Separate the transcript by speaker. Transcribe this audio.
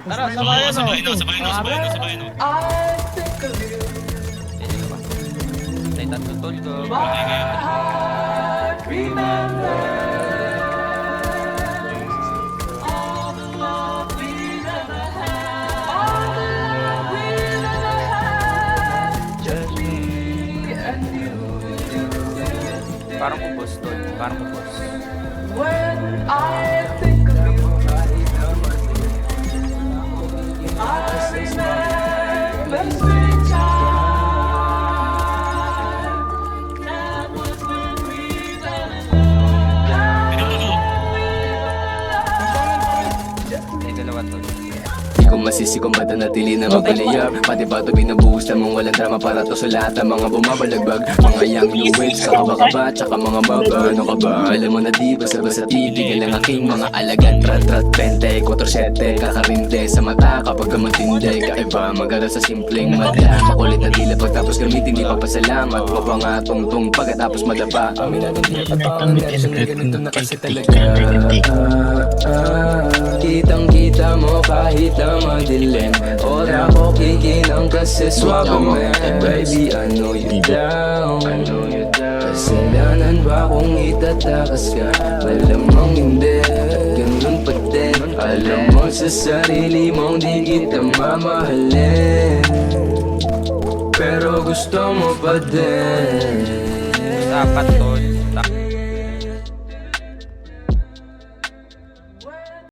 Speaker 1: Tara, sabayan o.
Speaker 2: Sabayan o.
Speaker 3: I think of you.
Speaker 1: Tay tatlo tol ko.
Speaker 3: My heart remembers all the love we never had. All the love we never had. Just me and you.
Speaker 1: Parang kubos tol. Parang kubos.
Speaker 3: When I think of you, I remember sweet time. That was when we fell in love.
Speaker 1: Ay, dalawa tol.
Speaker 4: Di ko masisi kung ba't natili na magpaliyab. Pati ba ito binubuhos lamang walang drama para to sa lahat ng mga bumabalagbag. Mga young new waves, kakaba-kaba, tsaka mga baba. Ano ka ba? Alam mo na di basta-basta titigil ang aking mga alagan. Rat-rat 24/7, kakarinde sa mata kapag matindi. Kaiba, mag-aral sa simpleng mata. Makulit na dila pagtapos gamitin, di pa pasalamat. Wapa nga tungtong pagkatapos madapa. Aminadong di napapangan, ganito na kasi talaga. Kitang-kita mo kahit na madilim. Ora ko kikinang kasi swabe man. Baby, I know you down. Kasalanan ba kung itatakas ka? Malamang hindi, ganun pa din. Alam mo sa sarili mong di kita mamahalin, pero gusto mo pa din.
Speaker 1: Dapat tol.